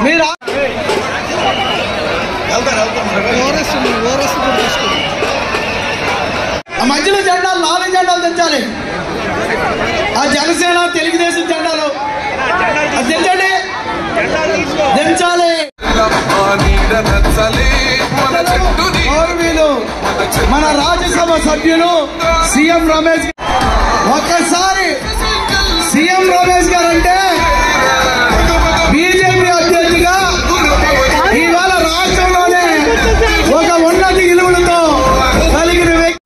మీరు మధ్యలో జెండాలు 4 జెండాలు తెచ్చాలి. ఆ జనసేన తెలుగుదేశం జెండాలు తెచ్చండి, దించాలి. మన రాజ్యసభ సభ్యులు సీఎం రమేష్, ఒక్కసారి సీఎం రమేష్ గారు అంటే బీజేపీ అభ్యర్థిగా ఇవాళ రాష్ట్రంలోనే ఒక ఉన్నత విలువలతో కలిగిన వ్యక్తి.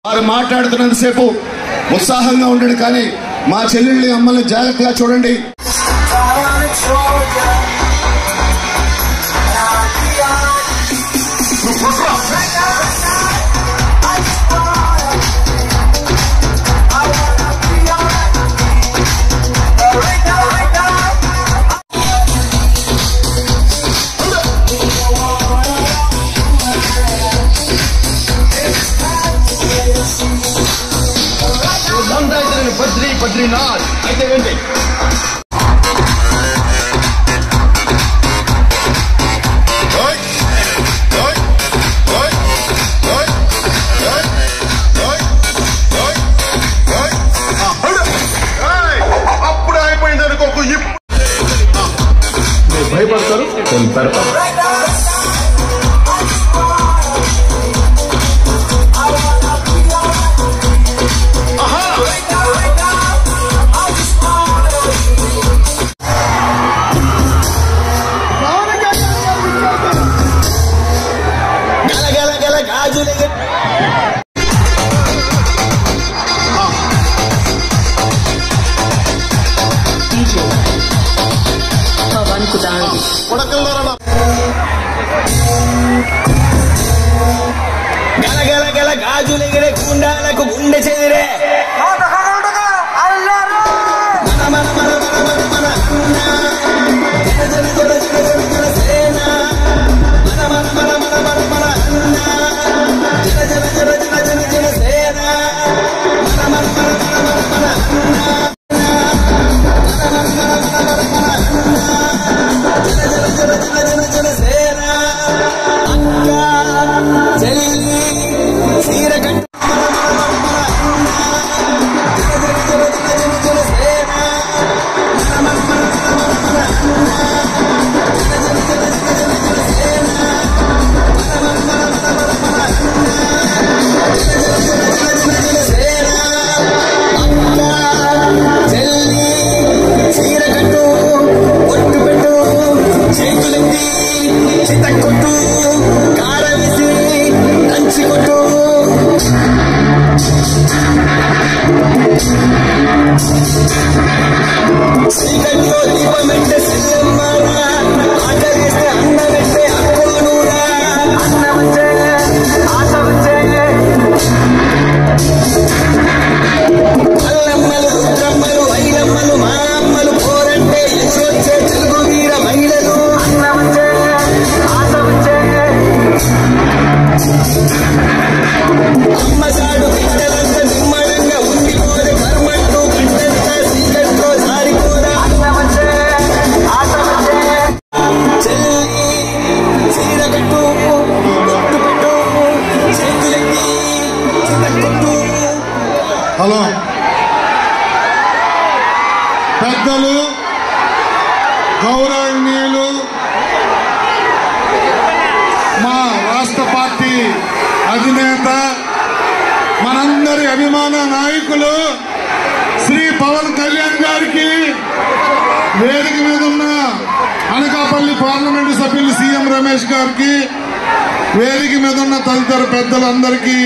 వారు మాట్లాడుతున్నంతసేపు ఉత్సాహంగా ఉండండి, కానీ మా చెల్లెళ్ళని అమ్మల్ని జాగ్రత్తగా చూడండి. బద్రీనాథ్ అయితే ఏంటి? అప్పుడు అయిపోయింది అనుకో, భయపడతారు. గల గల గాజులెగిరే కుండాలకు గుండె చెదిరే అధినేత మనందరి అభిమాన నాయకులు శ్రీ పవన్ కళ్యాణ్ గారికి, వేదిక మీద ఉన్న అనకాపల్లి పార్లమెంటు సభ్యులు సీఎం రమేష్ గారికి, వేదిక మీద ఉన్న తదితర పెద్దలందరికీ,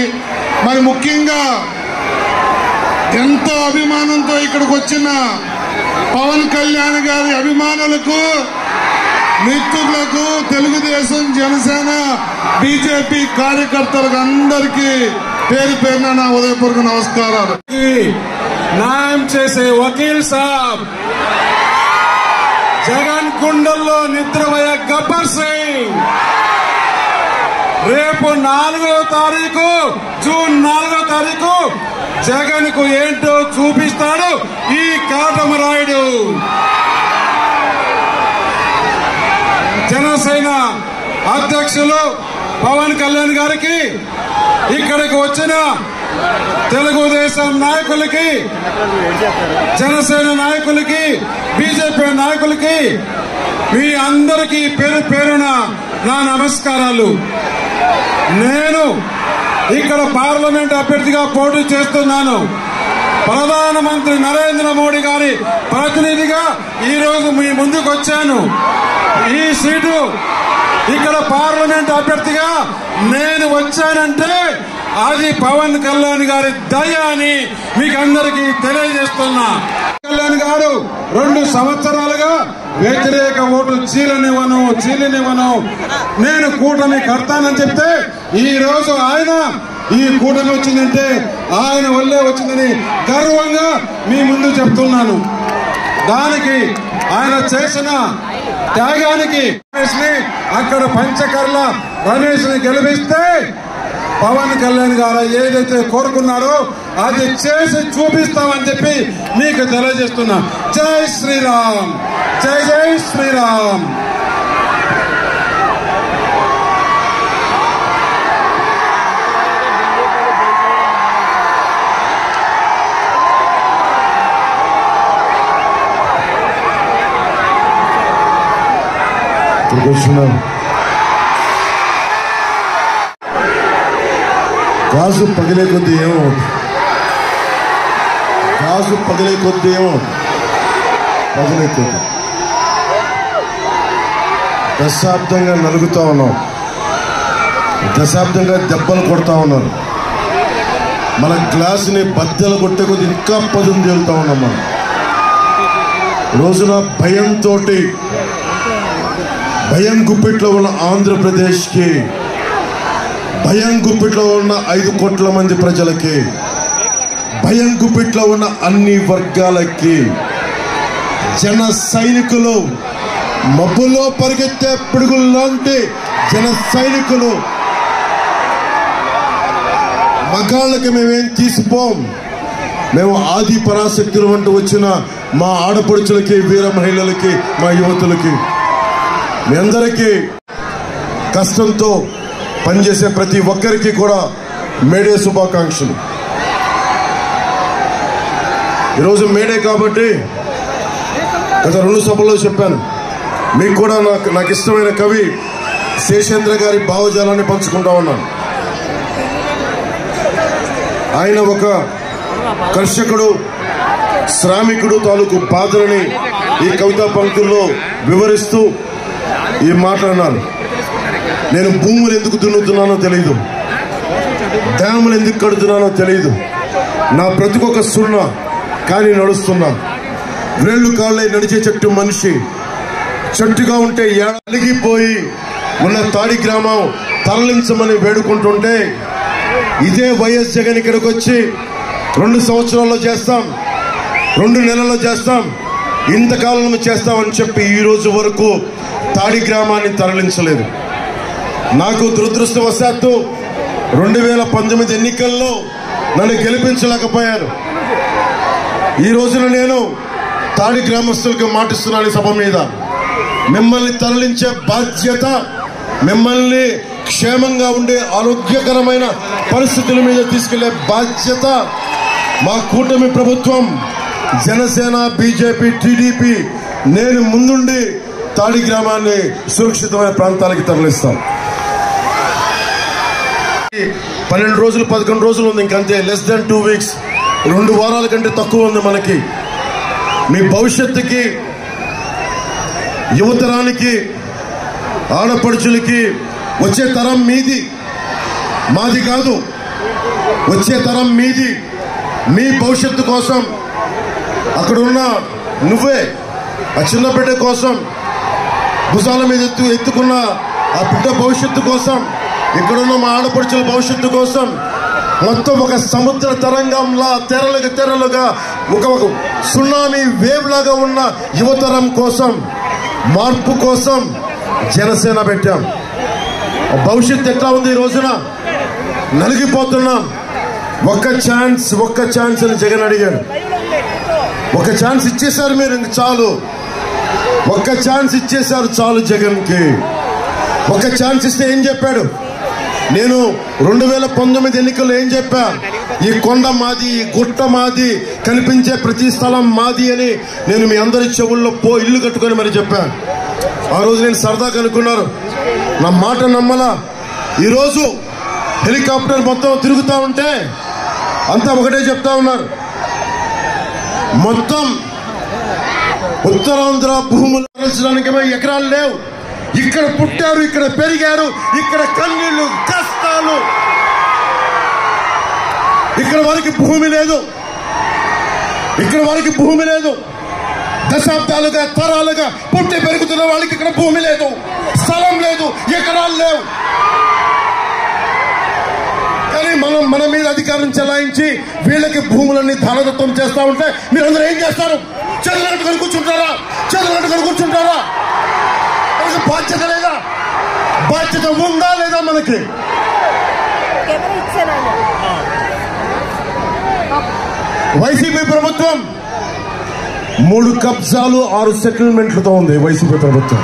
మరి ముఖ్యంగా ఎంతో అభిమానంతో ఇక్కడికి వచ్చిన పవన్ కళ్యాణ్ గారి అభిమానులకు, మిత్రులకు, తెలుగుదేశం, జనసేన, బీజేపీ కార్యకర్తలకు అందరికీ పేరు పేరున నా ఉదయపూర్వక నమస్కారాలు. న్యాయం చేసే వకీల్ సాబ్, జగన్ గుండెల్లో నిద్రపోయే గబ్బర్ సింగ్ రేపు 4వ తారీఖు, జూన్ 4వ తారీఖు జగన్ కు ఏంటో చూపిస్తాడు ఈ కాటమరాయుడు. జనసేన అధ్యక్షులు పవన్ కళ్యాణ్ గారికి, ఇక్కడికి వచ్చిన తెలుగుదేశం నాయకులకి, జనసేన నాయకులకి, బీజేపీ నాయకులకి, మీ అందరికీ పేరు పేరున నా నమస్కారాలు. నేను ఇక్కడ పార్లమెంట్ అభ్యర్థిగా పోటీ చేస్తున్నాను. ప్రధానమంత్రి నరేంద్ర మోడీ గారి ప్రతినిధిగా ఈ రోజు మీ ముందుకు వచ్చాను. ఈ సీటు ఇక్కడ పార్లమెంట్ అభ్యర్థిగా నేను వచ్చానంటే అది పవన్ కళ్యాణ్ గారి దయ అని మీకు అందరికీ తెలియజేస్తున్నా. కళ్యాణ్ గారు 2 సంవత్సరాలుగా వ్యతిరేక ఓటు చీలనివ్వను, నేను కూటమి కడతానని చెప్తే ఈ రోజు ఆయన ఈ కూటమి వచ్చిందంటే ఆయన వల్లే వచ్చిందని గర్వంగా మీ ముందు చెప్తున్నాను. దానికి ఆయన చేసిన త్యాగానికి అక్కడ పంచకర్ల రమేష్ ని గెలిపిస్తే పవన్ కళ్యాణ్ గారు ఏదైతే కోరుకున్నారో అది చేసి చూపిస్తామని చెప్పి మీకు తెలియజేస్తున్నా. జై శ్రీరామ్, జై జై శ్రీరామ్. గాజు పగిలే కొద్ది ఏమో, పగిలే కొద్ది దశాబ్దంగా నలుగుతా ఉన్నాం, దశాబ్దంగా దెబ్బలు కొడతా ఉన్నారు. మన గ్లాసుని బద్దలు కొట్టే కొద్ది ఇంకా పదును తేలుతా ఉన్నాం. మనం రోజున భయం గుప్పిట్లో ఉన్న ఆంధ్రప్రదేశ్కి, భయం గుప్పిట్లో ఉన్న 5 కోట్ల మంది ప్రజలకి, భయం గుప్పిట్లో ఉన్న అన్ని వర్గాలకి, జన సైనికులు, మబ్బుల్లో పరిగెత్తే పిడుగుల్లాంటి జన సైనికులు, మగాళ్ళకి మేమేం తీసిపోం. మేము ఆది పరాశక్తులు అంటూ వచ్చిన మా ఆడపడుచులకి, వీర మహిళలకి, మా యువతులకి, మీ అందరికీ కష్టంతో పనిచేసే ప్రతి ఒక్కరికి కూడా మేడే శుభాకాంక్షలు. ఈరోజు మేడే కాబట్టి గత 2 సభల్లో చెప్పాను. మీకు కూడా నాకు ఇష్టమైన కవి శేషేంద్ర గారి భావజాలాన్ని పంచుకుంటా ఉన్నాను. ఆయన ఒక కర్షకుడు, శ్రామికుడు తాలూకు బాధలని ఈ కవితా పంక్తుల్లో వివరిస్తూ ఈ మాట అన్నారు. నేను భూములు ఎందుకు దున్నుతున్నానో తెలియదు, డ్యాములు ఎందుకు కడుతున్నానో తెలియదు, నా బ్రతుకొక సున్నా కానీ నడుస్తున్నా, వేళ్ళు కాళ్ళై నడిచే చెట్టు మనిషి, చెట్టుగా ఉంటే అలిగిపోయి ఉన్న తాడి గ్రామం తరలించమని వేడుకుంటుంటే ఇదే వైఎస్ జగన్ ఇక్కడికి వచ్చి 2 సంవత్సరాల్లో చేస్తాం, 2 నెలల్లో చేస్తాం, ఇంతకాలం చేస్తామని చెప్పి ఈ రోజు వరకు తాడి గ్రామాన్ని తరలించలేదు. నాకు దురదృష్టవశాత్తు 2019 ఎన్నికల్లో నన్ను గెలిపించలేకపోయారు. ఈ రోజున నేను తాడి గ్రామస్తులకు మాటిస్తున్నాను సభ మీద, మిమ్మల్ని తరలించే బాధ్యత, మిమ్మల్ని క్షేమంగా ఉండే ఆరోగ్యకరమైన పరిస్థితుల మీద తీసుకెళ్లే బాధ్యత మా కూటమి ప్రభుత్వం, జనసేన, బీజేపీ, టీడీపీ, నేను ముందుండి తాడి గ్రామాన్ని సురక్షితమైన ప్రాంతాలకు తరలిస్తాం. 12 రోజులు 11 రోజులు ఉంది, ఇంకంతే. లెస్ దెన్ 2 weeks, 2 వారాల కంటే తక్కువ ఉంది మనకి. మీ భవిష్యత్తుకి, యువతరానికి, ఆడపడుచులకి, వచ్చే తరం మీది, మాది కాదు, వచ్చే తరం మీది. మీ భవిష్యత్తు కోసం అక్కడున్న నువ్వే, ఆ చిన్న బిడ్డ కోసం, భుజాల మీద ఎత్తుకున్న ఆ బిడ్డ భవిష్యత్తు కోసం, ఇక్కడున్న మా ఆడపడుచుల భవిష్యత్తు కోసం, మొత్తం ఒక సముద్ర తరంగంలా తెరలుగా ఒక సునామీ వేవ్ లాగా ఉన్న యువతరం కోసం, మార్పు కోసం జనసేన పెట్టాం. భవిష్యత్తు ఎట్లా ఉంది ఈ రోజున? నలిగిపోతున్నాం. ఒక్క ఛాన్స్ అని జగన్ అడిగాడు. ఒక ఛాన్స్ ఇచ్చేశారు మీరు, ఇంక చాలు. ఒక్క ఛాన్స్ ఇచ్చేశారు చాలు జగన్కి. ఒక ఛాన్స్ ఇస్తే ఏం చెప్పాడు? నేను 2019 ఎన్నికల్లో ఏం చెప్పా? ఈ కొండ మాది, ఈ గుట్ట మాది, కనిపించే ప్రతి స్థలం మాది అని నేను మీ అందరి చెవుల్లో ఇల్లు కట్టుకొని మరి చెప్పాను. ఆ రోజు నేను సరదాగా అనుకున్నారు, నా మాట నమ్మలా. ఈరోజు హెలికాప్టర్ మొత్తం తిరుగుతూ ఉంటే అంతా ఒకటే చెప్తా ఉన్నారు, మొత్తం ఉత్తరాంధ్ర భూములు రచించడానికి ఎకరాలు లేవు. ఇక్కడ పుట్టారు, ఇక్కడ పెరిగారు, ఇక్కడ కన్నీళ్లు, కష్టాలు. ఇక్కడ వారికి భూమి లేదు, ఇక్కడ వారికి భూమి లేదు. దశాబ్దాలుగా, తరాలుగా పుట్టి పెరుగుతున్న వాళ్ళకి ఇక్కడ భూమి లేదు, స్థలం లేదు, ఎకరాలు లేవు. కానీ మన మీద అధికారం చెలాయించి వీళ్ళకి భూములన్నీ ధారదత్వం చేస్తా ఉంటే మీరందరూ ఏం చేస్తారు? చదువునట్టుకొని కూర్చుంటారా? బాధ్యత లేదా? బాధ్యత ఉందా లేదా మనకి? వైసీపీ ప్రభుత్వం 3 కబ్జాలు 6 సెటిల్మెంట్లతో ఉంది. వైసీపీ ప్రభుత్వం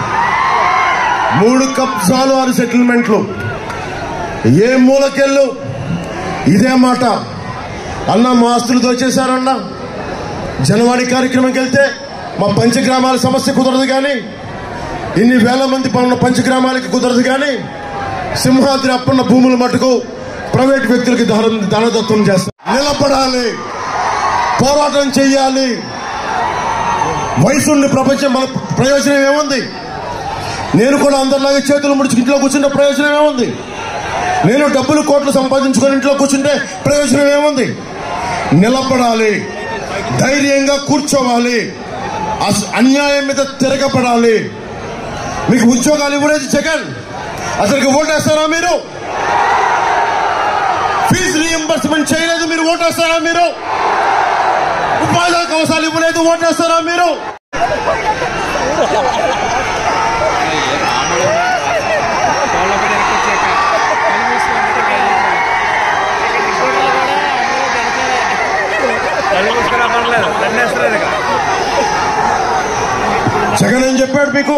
3 కబ్జాలు 6 సెటిల్మెంట్లు. ఏ మూలకెళ్ళు ఇదే మాట. అన్న మా ఆస్తులు దోచేశారన్నా. జనవాణి కార్యక్రమంకి వెళ్తే మా పంచగ్రామాల సమస్య కుదరదు, కానీ ఇన్ని వేల మంది పనున్న పంచగ్రామాలకి కుదరదు. కానీ సింహాద్రి అప్పన్న భూముల మటుకు ప్రైవేట్ వ్యక్తులకి దానదత్వం చేస్తారు. నిలబడాలి, పోరాటం చెయ్యాలి. వయసుండి ప్రపంచం మన ప్రయోజనం ఏముంది? నేను కూడా అందరిలాగే చేతులు ముడిచి ఇంట్లో కూర్చుంటే ప్రయోజనం ఏముంది? నేను డబ్బులు కోట్లు సంపాదించుకొని ఇంట్లో కూర్చుంటే ప్రయోజనం ఏముంది? నిలబడాలి, ధైర్యంగా కూర్చోవాలి, అన్యాయం మీద తిరగబడాలి. మీకు ఉద్యోగాలు ఇవ్వలేదు జగన్, అసలుకి ఓటేస్తారా మీరు? ఫీజు రీఎంబర్స్మెంట్ చేయలేదు, మీరు ఓటేస్తారా మీరు? ఉపాధి అవకాశాలు ఇవ్వలేదు, ఓటేస్తారా మీరు? జగన్ ఏం చెప్పాడు మీకు?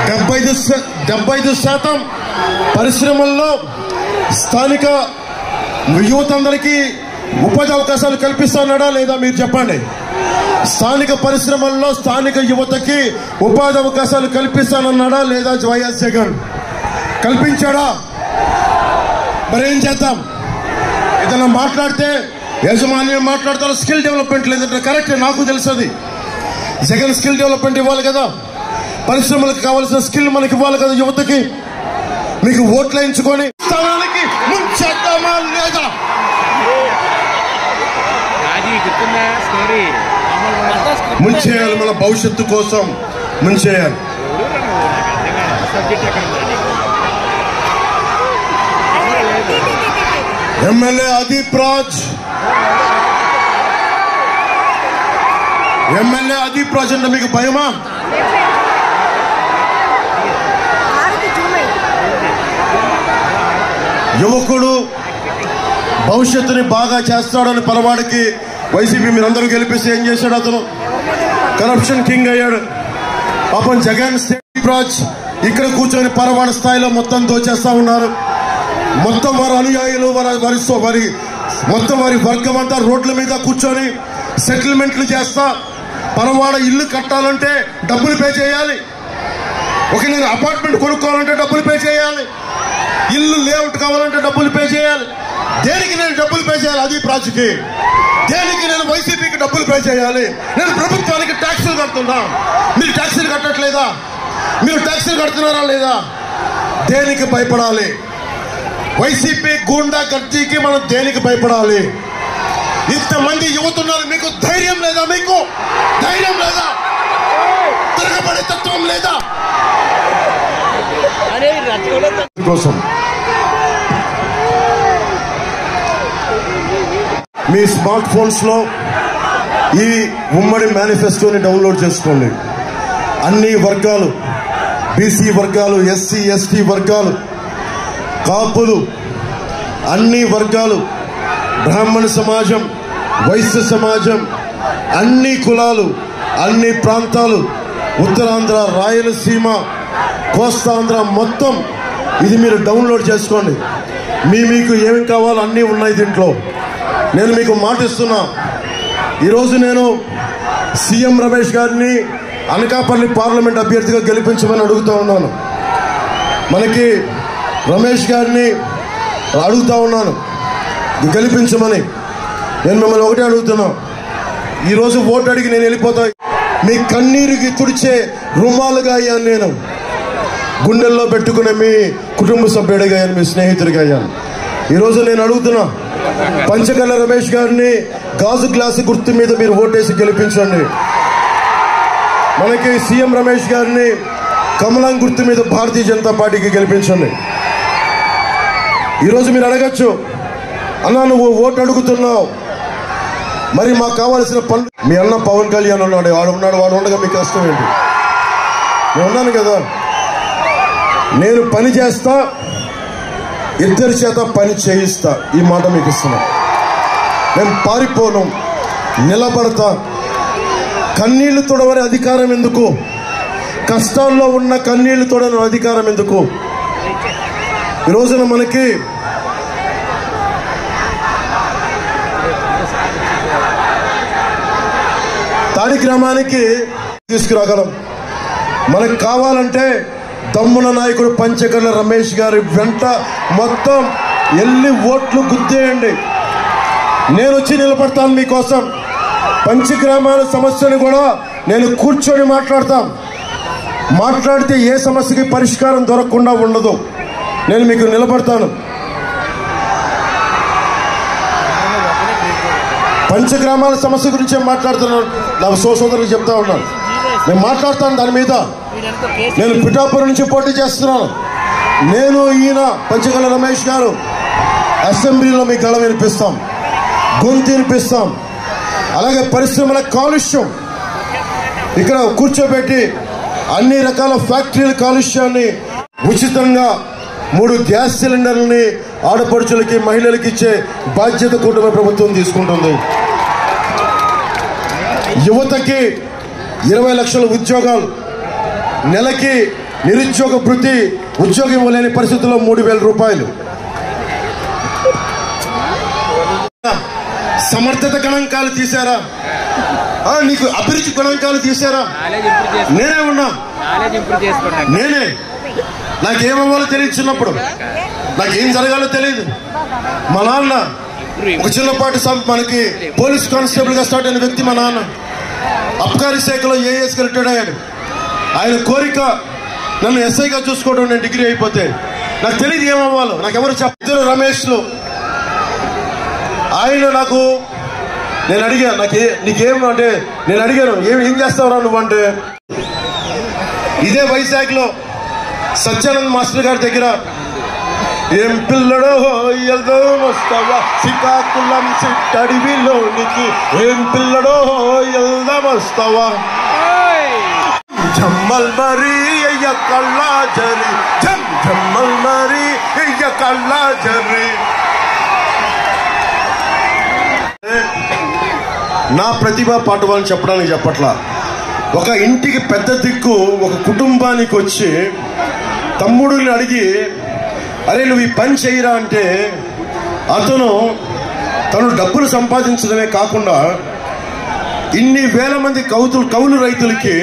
75% పరిశ్రమల్లో స్థానిక యువత అందరికీ ఉపాధి అవకాశాలు కల్పిస్తున్నాడా లేదా మీరు చెప్పండి. స్థానిక పరిశ్రమల్లో స్థానిక యువతకి ఉపాధి అవకాశాలు కల్పిస్తానన్నాడా లేదా వైఎస్ జగన్? కల్పించాడా? మరి ఏం చేద్దాం? ఏదైనా మాట్లాడితే యాజమాన్యం మాట్లాడతారు, స్కిల్ డెవలప్మెంట్ లేదంటే కరెక్ట్, నాకు తెలుస్తుంది. జగన్ స్కిల్ డెవలప్మెంట్ ఇవ్వాలి కదా, పరిశ్రమలకు కావాల్సిన స్కిల్ మనకి ఇవ్వాలి కదా యువతకి. మీకు ఓట్లు వేయించుకొని స్థానానికి ముంచేద్దామా లేదా? ముంచేయాలి, మన భవిష్యత్తు కోసం ముంచేయాలి. ఎమ్మెల్యే అదీప్ రాజ్ అంటే మీకు భయమా? యువకుడు భవిష్యత్తుని బాగా చేస్తాడని పరవాడికి వైసీపీ మీరందరూ గెలిపిస్తే ఏం చేశాడు? అతను కరప్షన్ కింగ్ అయ్యాడు. పాపం జగన్ రాజ్ ఇక్కడ కూర్చొని పరవాడ స్థాయిలో మొత్తం దోచేస్తా ఉన్నారు. మొత్తం వారి అనుయాయులు మొత్తం వారి వర్గం అంతా రోడ్ల మీద కూర్చొని సెటిల్మెంట్లు చేస్తా. పరవాడ ఇల్లు కట్టాలంటే డబ్బులు పే చేయాలి, ఒక నేను అపార్ట్మెంట్ కొనుక్కోవాలంటే డబ్బులు పే చేయాలి. ఇల్లు లేఅవుట్ కావాలంటే డబ్బులు పే చేయాలి. దేనికి నేను డబ్బులు పే చేయాలి? అది ప్రాజెక్ట్కి. దేనికి నేను వైసీపీకి డబ్బులు పే చేయాలి? నేను ప్రభుత్వానికి ట్యాక్సులు కడుతున్నా. మీరు ట్యాక్సులు కట్టట్లేదా? మీరు ట్యాక్సులు కడుతున్నారా లేదా? దేనికి భయపడాలి? వైసీపీ గూండా గర్జీకి మనం దేనికి భయపడాలి? ఇంతమంది యువతున్నారు, మీకు ధైర్యం లేదా? మీకు ధైర్యం లేదా? తిరగబడే తత్వం లేదా? కోసం మీ స్మార్ట్ ఫోన్స్ లో ఈ ఉమ్మడి మేనిఫెస్టోని డౌన్లోడ్ చేసుకోండి. అన్ని వర్గాలు, బీసీ వర్గాలు, ఎస్సీ ఎస్టీ వర్గాలు, కాపులు, అన్ని వర్గాలు, బ్రాహ్మణ సమాజం, వైశ్య సమాజం, అన్ని కులాలు, అన్ని ప్రాంతాలు, ఉత్తరాంధ్ర, రాయలసీమ, కోస్తాంధ్ర మొత్తం ఇది మీరు డౌన్లోడ్ చేసుకోండి. మీకు ఏమి కావాలో అన్నీ ఉన్నాయి దీంట్లో. నేను మీకు మాటిస్తున్నా, ఈరోజు నేను సీఎం రమేష్ గారిని అనకాపల్లి పార్లమెంట్ అభ్యర్థిగా గెలిపించమని అడుగుతూ ఉన్నాను. మనకి రమేష్ గారిని అడుగుతా ఉన్నాను గెలిపించమని. నేను మిమ్మల్ని ఒకటే అడుగుతున్నా, ఈరోజు ఓటు అడిగి నేను వెళ్ళిపోతా. మీ కన్నీరుకి తుడిచే రుమాలుగా అయ్యాను నేను. గుండెల్లో పెట్టుకునే మీ కుటుంబ సభ్యుడిగా అయ్యాను, మీ స్నేహితుడిగా అయ్యాను. ఈరోజు నేను అడుగుతున్నా, పంచకళ్ళ రమేష్ గారిని గాజు గ్లాసు గుర్తు మీద మీరు ఓటేసి గెలిపించండి. మనకి సీఎం రమేష్ గారిని కమలం గుర్తు మీద భారతీయ జనతా పార్టీకి గెలిపించండి. ఈరోజు మీరు అడగచ్చు, అన్నా నువ్వు ఓటు అడుగుతున్నావు, మరి మాకు కావాల్సిన పనులు. మీ అన్న పవన్ కళ్యాణ్ ఉన్నాడు, వాడు ఉండగా మీకు కష్టం ఏంటి? నేను ఉన్నాను కదా, నేను పని చేస్తా, ఇద్దరి చేత పని చేయిస్తా. ఈ మాట మీకు ఇస్తున్నా. నేను పారిపోను, నిలబడతా. కన్నీళ్లు తొడవని అధికారం ఎందుకు? కష్టాల్లో ఉన్న కన్నీళ్లు తొడవని అధికారం ఎందుకు? ఈ రోజున మనకి తాడి గ్రామానికి తీసుకురాగలం. మనకు కావాలంటే దమ్మున నాయకుడు పంచకళ్ళ రమేష్ గారి వెంట మొత్తం వెళ్ళి ఓట్లు గుద్దేయండి. నేను వచ్చి నిలబడతాను మీకోసం. పంచగ్రామాల సమస్యను కూడా నేను కూర్చొని మాట్లాడితే ఏ సమస్యకి పరిష్కారం దొరకకుండా ఉండదు. నేను మీకు నిలబడతాను. పంచగ్రామాల సమస్య గురించే మాట్లాడుతున్నాను. నా సోదరులకు చెప్తా ఉన్నాను, నేను మాట్లాడతాను దాని మీద. నేను పిఠాపురం నుంచి పోటీ చేస్తున్నాను. నేను ఈయన పంచకళ్ళ రమేష్ గారు అసెంబ్లీలో మీ గళం వినిపిస్తాం, గొంతు వినిపిస్తాం. అలాగే పరిశ్రమల కాలుష్యం ఇక్కడ కూర్చోబెట్టి అన్ని రకాల ఫ్యాక్టరీల కాలుష్యాన్ని ఉచితంగా 3 గ్యాస్ సిలిండర్లని ఆడపడుచులకి, మహిళలకి ఇచ్చే బాధ్యత కూటమి ప్రభుత్వం తీసుకుంటుంది. యువతకి 20 లక్షల ఉద్యోగాలు, నెలకి నిరుద్యోగ భృతి, ఉద్యోగం ఇవ్వలేని పరిస్థితుల్లో 3,000 రూపాయలు. సమర్థత గణాంకాలు తీశారా? నీకు అభిరుచి గణాంకాలు తీశారా? నేనే ఉన్నా, నేనే. నాకేమవ్వాలో తెలియదు. చిన్నప్పుడు నాకేం జరగాలో తెలియదు. మా నాన్న ఒక చిన్నపాటి మనకి పోలీస్ కానిస్టేబుల్ గా స్టార్ట్ అయిన వ్యక్తి మా నాన్న. అబ్కారీ శాఖలో ఏఎస్గా రిటైర్డ్ అయ్యాడు. ఆయన కోరిక నన్ను ఎస్ఐగా చూసుకోవడం. నేను డిగ్రీ అయిపోతే నాకు తెలియదు ఏమవ్వాలో, నాకెవరు చెప్పారు. రమేష్లో ఆయన నేను అడిగా, నీకేం అంటే, నేను అడిగాను ఏం చేస్తావురా నువ్వు అంటే, ఇదే వైజాగ్లో సత్యానంద్ మాస్టర్ గారి దగ్గర ఏం పిల్లడో ఎల్దో వస్తావా శ్రీకాకుళం సిట్టడివిలోనికి, ఏం పిల్లడో ఎల్దా వస్తావా, జమ్మల్ మరి అయ్య కళ్ళా జరి, జమ్మల్ మరి అయ్య కళ్ళా జరి. నా ప్రతిభ పాటువాలని చెప్పడానికి చెప్పట్లా. ఒక ఇంటికి పెద్ద దిక్కు ఒక కుటుంబానికి వచ్చి తమ్ముడిని అడిగి, అరే నువ్వు ఈ పని చేయరా అంటే, తను డబ్బులు సంపాదించడమే కాకుండా ఇన్ని వేల మంది కౌలు రైతులకి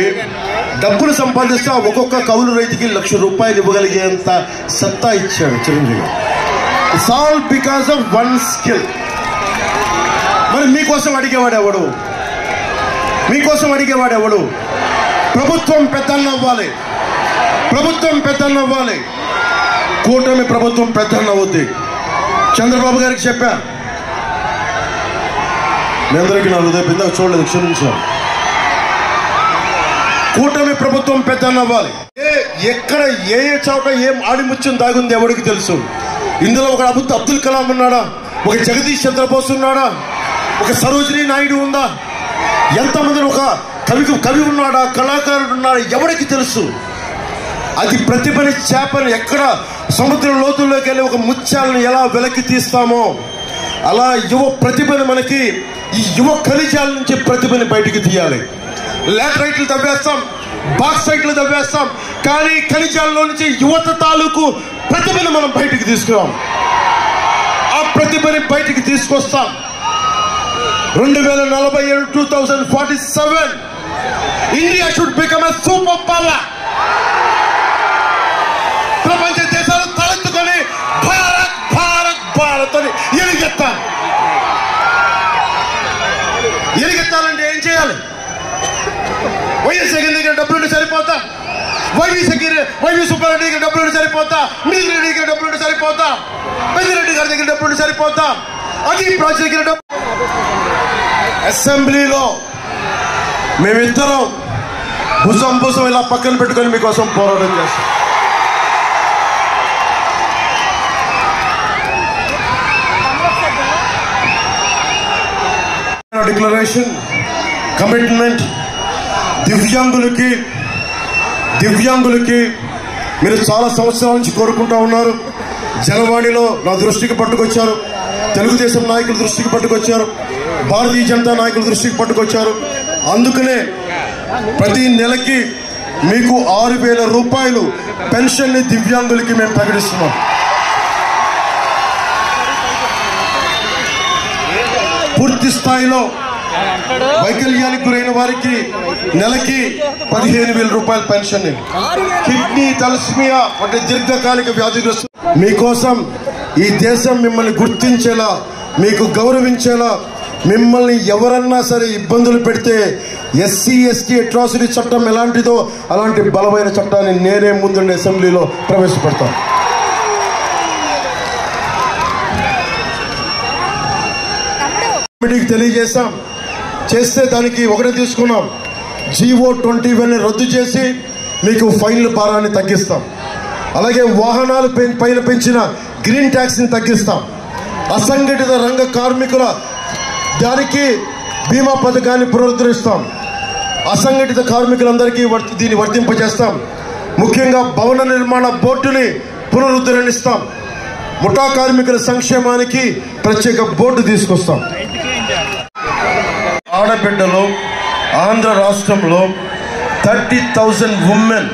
డబ్బులు సంపాదిస్తే ఒక్కొక్క కౌలు రైతుకి ₹1,00,000 ఇవ్వగలిగేంత సత్తా ఇచ్చాడు Chiranjeevi. It's all because of one skill. మరి మీకోసం అడిగేవాడు ఎవడు? మీకోసం అడిగేవాడు ఎవడు? ప్రభుత్వం పెద్దన్న అవ్వాలి, ప్రభుత్వం పెద్దన్న అవ్వాలి. కూటమి ప్రభుత్వం పెద్దన్న అవుద్ది. చంద్రబాబు గారికి చెప్పా, మీ అందరికీ నా హృదయ బిందువు చూడలేదు, క్షమించాను. కూటమి ప్రభుత్వం పెద్దన్న అవ్వాలి. ఎక్కడ ఏ చోట ఏం ఆడిముత్యం దాగుంది ఎవరికి తెలుసు? ఇందులో ఒక అబ్దుల్ కలాం ఉన్నాడా? ఒక జగదీష్ చంద్రబోస్ ఉన్నాడా? ఒక సరోజినీ నాయుడు ఉందా? ఎంతమంది? ఒక కవి ఉన్నాడా? కళాకారుడు ఉన్నాడా? ఎవరికి తెలుసు? అది ప్రతిభని చేపని ఎక్కడ సముద్రం లోతుల్లోకి వెళ్ళి ఒక ముత్యాలను ఎలా వెలకి తీస్తామో అలా యువ ప్రతిభని మనకి ఈ యువ ఖనిజాల నుంచి ప్రతిభని బయటికి తీయాలి. లాటరైట్లు తవ్వేస్తాం, బాక్సైట్లు తవ్వేస్తాం, కానీ ఖనిజాల్లో నుంచి యువత తాలూకు ప్రతిభని మనం బయటికి తీసుకురాం. ఆ ప్రతిభని బయటికి తీసుకొస్తాం. 2047 2047 India should become a super power. ప్రపంచ దేశాలు తలెత్తుకొని భారత్ భారత్ భారత్ అని ఎలుగెత్తాలంటే ఏం చేయాలి? వైఎస్ జగన్ దగ్గర డబ్బులు సరిపోతా? వైవి సుబ్బారెడ్డి దగ్గర డబ్బులు సరిపోతా? మిగిలిన రెడ్డి దగ్గర డబ్బులు సరిపోతా? పెద్దిరెడ్డి గారి దగ్గర డబ్బులు సరిపోతా? అది ప్రాజెక్ట్ దగ్గర డబ్బు. అసెంబ్లీలో మేమిద్దరం భుజం ఇలా పక్కన పెట్టుకొని మీకోసం పోరాటం చేస్తాం. డిక్లరేషన్, కమిట్మెంట్ దివ్యాంగులకి మీరు చాలా సంవత్సరాల నుంచి కోరుకుంటా ఉన్నారు. జనవాణిలో నా దృష్టికి పట్టుకొచ్చారు, తెలుగుదేశం నాయకుల దృష్టికి పట్టుకొచ్చారు, భారతీయ జనతా నాయకుల దృష్టికి పట్టుకొచ్చారు. అందుకనే ప్రతి నెలకి మీకు ₹6,000 పెన్షన్ ని దివ్యాంగులకి మేము ప్రకటిస్తున్నాం. పూర్తి స్థాయిలో వైకల్యానికి గురైన వారికి నెలకి ₹15,000 పెన్షన్. కిడ్నీ, తలస్మియా వంటి దీర్ఘకాలిక వ్యాధిగ్రస్తులు మీకోసం ఈ దేశం మిమ్మల్ని గుర్తించేలా, మీకు గౌరవించేలా, మిమ్మల్ని ఎవరన్నా సరే ఇబ్బందులు పెడితే ఎస్సీ ఎస్టీ అట్రాసిటీ చట్టం ఎలాంటిదో అలాంటి బలమైన చట్టాన్ని నేనే ముందుండే అసెంబ్లీలో ప్రవేశపెడతాను. తెలియజేశాం, చేస్తే దానికి ఒకటే తీసుకున్నాం. GO 21 రద్దు చేసి మీకు ఫైన్ల భారాన్ని తగ్గిస్తాం. అలాగే వాహనాలు పైన పెంచిన గ్రీన్ ట్యాక్స్ ని తగ్గిస్తాం. అసంఘటిత రంగ కార్మికుల దానికి బీమా పథకాన్ని పునరుద్ధరిస్తాం. అసంఘటిత కార్మికులందరికీ దీన్ని వర్తింపజేస్తాం. ముఖ్యంగా భవన నిర్మాణ బోర్డుని పునరుద్ధరణిస్తాం. ముఠా కార్మికుల సంక్షేమానికి ప్రత్యేక బోర్డు తీసుకొస్తాం. ఆడబిడ్డలు ఆంధ్ర రాష్ట్రంలో 30,000 women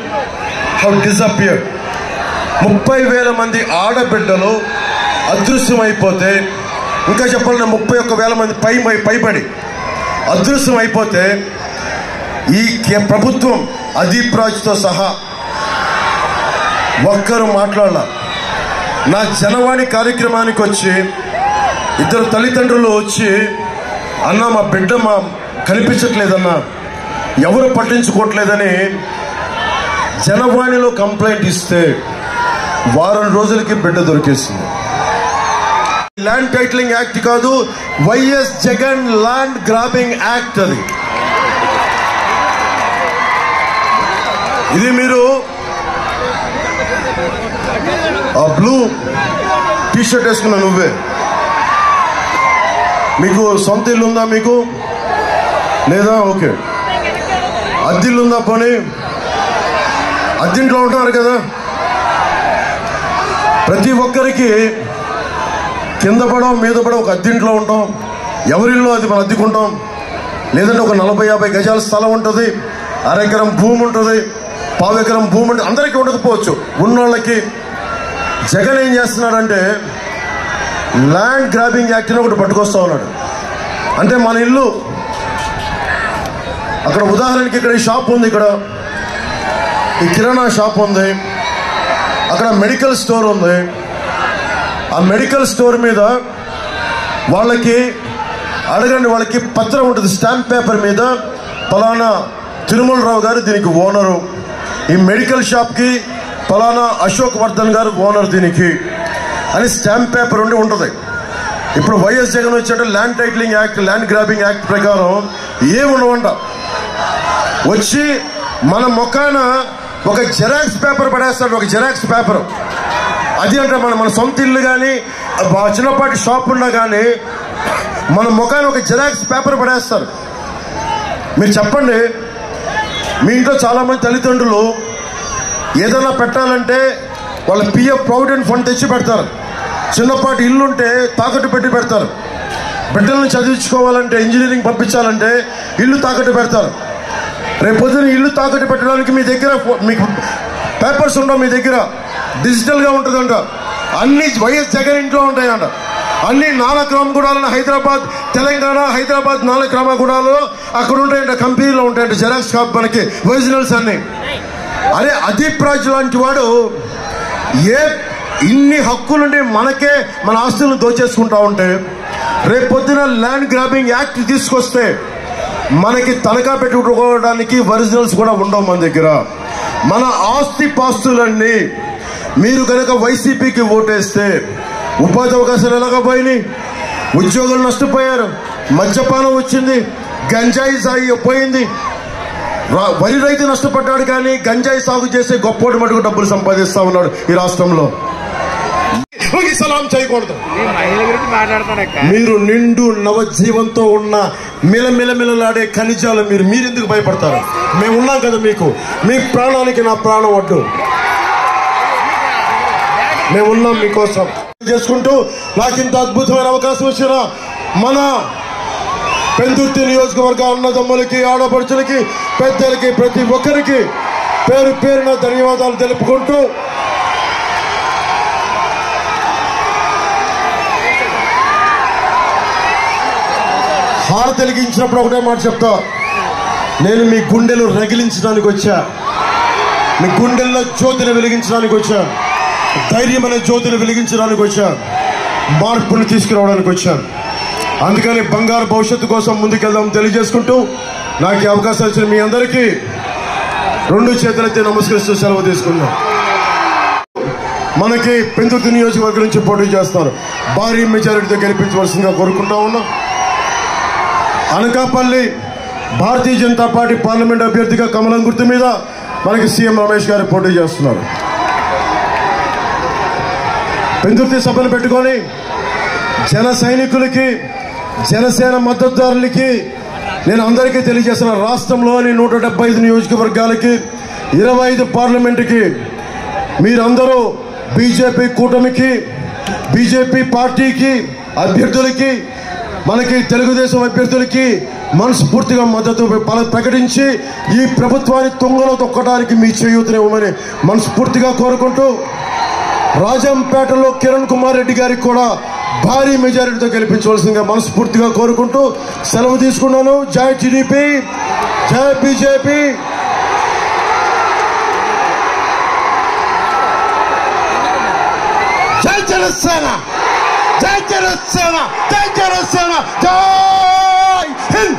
have disappeared. 30,000 మంది ఆడబిడ్డలు అదృశ్యమైపోతే, ఇంకా చెప్పాలంటే 31,000 మంది పైబడి అదృశ్యం అయిపోతే ఈ ప్రభుత్వం అదీప్ రాజ్తో సహా ఒక్కరు మాట్లాడాల. నా జనవాణి కార్యక్రమానికి వచ్చి ఇద్దరు తల్లిదండ్రులు వచ్చి, అన్న మా బిడ్డ కనిపించట్లేదన్నా, ఎవరు పట్టించుకోవట్లేదని జనవాణిలో కంప్లైంట్ ఇస్తే వారం రోజులకి బిడ్డ దొరికేసింది. ల్యాండ్ టైటిలింగ్ యాక్ట్ కాదు, YS Jagan land grabbing act. అది ఇది మీరు ఆ బ్లూ టీషర్ట్ వేసుకున్నా నువ్వే, మీకు సొంత ఇల్లు ఉందా? మీకు లేదా? ఓకే. అద్దిల్లు ఉందా? పోనీ అద్దింట్లో ఉంటున్నారు కదా. ప్రతి ఒక్కరికి కింద పడడం మీద పడడం ఒక అద్దింట్లో ఉంటాం. ఎవరిల్లో అది మనం అద్దెకుంటాం. లేదంటే ఒక 40-50 గజాల స్థలం ఉంటుంది, అరెకరం భూమి ఉంటుంది, పావెకరం భూమి ఉంటుంది. అందరికీ ఉండకపోవచ్చు. ఉన్నోళ్ళకి జగన్ ఏం చేస్తున్నాడంటే ల్యాండ్ గ్రాబింగ్ యాక్ట్ ఒకటి పట్టుకొస్తా ఉన్నాడు. అంటే మన ఇల్లు అక్కడ, ఉదాహరణకి ఇక్కడ ఈ షాప్ ఉంది, ఇక్కడ ఈ కిరాణా షాప్ ఉంది, అక్కడ మెడికల్ స్టోర్ ఉంది. ఆ మెడికల్ స్టోర్ మీద వాళ్ళకి అడగండి, వాళ్ళకి పత్రం ఉంటుంది, స్టాంప్ పేపర్ మీద పలానా తిరుమలరావు గారు దీనికి ఓనరు, ఈ మెడికల్ షాప్కి పలానా అశోక్ వర్ధన్ గారు ఓనర్ దీనికి అని స్టాంప్ పేపర్ ఉండి ఉంటుంది. ఇప్పుడు వైఎస్ జగన్ వచ్చాడు, land titling act, land grabbing act ప్రకారం ఏముండవంట. వచ్చి మన మొక్కాన ఒక జెరాక్స్ పేపర్ పడేస్తాడు, ఒక జెరాక్స్ పేపర్. అది అంటే మన సొంత ఇల్లు కానీ చిన్నపాటి షాప్ ఉన్నా కానీ మన మొఖాన్ని ఒక జెరాక్స్ పేపర్ పడేస్తారు. మీరు చెప్పండి, మీ ఇంట్లో చాలామంది తల్లిదండ్రులు ఏదైనా పెట్టాలంటే వాళ్ళ పిఎఫ్ ప్రావిడెంట్ ఫండ్ తెచ్చి పెడతారు. చిన్నపాటి ఇల్లు ఉంటే తాకట్టు పెట్టి పెడతారు. బిడ్డలను చదివించుకోవాలంటే, ఇంజనీరింగ్ పంపించాలంటే ఇల్లు తాకట్టు పెడతారు. రేపు పొద్దున ఇల్లు తాకట్టు పెట్టడానికి మీ దగ్గర మీకు పేపర్స్ ఉండవు, మీ దగ్గర డిజిటల్గా ఉంటుందంట. అన్ని వైఎస్ జగన్ ఇంట్లో ఉంటాయంట. అన్ని నాలక్రామగూడాలను హైదరాబాద్, తెలంగాణ హైదరాబాద్ నాలక్రామగూడాలో అక్కడ ఉంటాయంట, కంపెనీలో ఉంటాయంట జెరాక్స్ షాప్, మనకి ఒరిజినల్స్ అన్ని. అరే అదీప్ రాజు లాంటి వాడు ఇన్ని హక్కులుండి మనకే మన ఆస్తులను దోచేసుకుంటా ఉంటే, రేపు పొద్దున ల్యాండ్ గ్రాబింగ్ యాక్ట్ తీసుకొస్తే మనకి తనఖా పెట్టుకోవడానికి ఒరిజినల్స్ కూడా ఉండవు మన దగ్గర. మన ఆస్తి పాస్తులన్నీ మీరు కనుక వైసీపీకి ఓటేస్తే ఉపాధి అవకాశాలు ఎలాగ పోయినాయి, ఉద్యోగులు నష్టపోయారు, మద్యపానం వచ్చింది, గంజాయి సాగు పోయింది. వరి రైతు నష్టపడ్డాడు, కానీ గంజాయి సాగు చేసే గొప్పోటి మటుకు డబ్బులు సంపాదిస్తా ఉన్నాడు ఈ రాష్ట్రంలో. సలాం చేయకూడదు. మీరు నిండు నవజీవంతో ఉన్న మిలమిలమిలలాడే ఖనిజాలు మీరెందుకు భయపడతారు? మేము ఉన్నాం కదా మీకు. మీ ప్రాణానికి నా ప్రాణం అడ్డు. మేమున్నాం మీకోసం చేసుకుంటూ. నాకు ఇంత అద్భుతమైన అవకాశం వచ్చిన మన పెందుర్తి నియోజకవర్గ అన్నదమ్ములకి, ఆడపడుచులకి, పెద్దలకి, ప్రతి ఒక్కరికి పేరు పేరున ధన్యవాదాలు తెలుపుకుంటూ, హారతి వెలిగించినప్పుడు ఒకటే మాట చెప్తా, నేను మీ గుండెలు రగిలించడానికి వచ్చా, మీ గుండెల్లో జ్యోతిని వెలిగించడానికి వచ్చా, ధైర్యం అనే జ్యోతిని వెలిగించడానికి వచ్చా, మార్పుని తీసుకురావడానికి వచ్చాను. అందుకని బంగారు భవిష్యత్తు కోసం ముందుకెళ్దాం తెలియజేసుకుంటూ, నాకు ఈ అవకాశం ఇచ్చిన మీ అందరికీ రెండు చేతులైతే నమస్కరిస్తూ సెలవు తీసుకున్నాం. మనకి పెందుర్తి నియోజకవర్గం నుంచి పోటీ చేస్తారు, భారీ మెజారిటీతో గెలిపించవలసిందిగా కోరుకుంటా ఉన్నాం. అనకాపల్లి భారతీయ జనతా పార్టీ పార్లమెంట్ అభ్యర్థిగా కమలం గుర్తు మీద మనకి సీఎం రమేష్ గారు పోటీ చేస్తున్నారు. పెందుర్తి సభను పెట్టుకొని జన సైనికులకి, జనసేన మద్దతుదారులకి నేను అందరికీ తెలియజేస్తున్న, రాష్ట్రంలోని 175 నియోజకవర్గాలకి, 25 పార్లమెంటుకి మీరందరూ బీజేపీ కూటమికి, బీజేపీ పార్టీకి అభ్యర్థులకి, మనకి తెలుగుదేశం అభ్యర్థులకి మనస్ఫూర్తిగా మద్దతు ప్రకటించి ఈ ప్రభుత్వాన్ని తుంగలో తొక్కడానికి మీ చేయూతనివ్వమని మనస్ఫూర్తిగా కోరుకుంటూ, రాజంపేటలో కిరణ్ కుమార్ రెడ్డి గారికి కూడా భారీ మెజారిటీతో గెలిపించవలసిందిగా మనస్ఫూర్తిగా కోరుకుంటూ సెలవు తీసుకున్నాను. జై టీడీపీ, జై బీజేపీ. జై జనసేన, జై జనసేన, జై జనసేన, జై హింద్.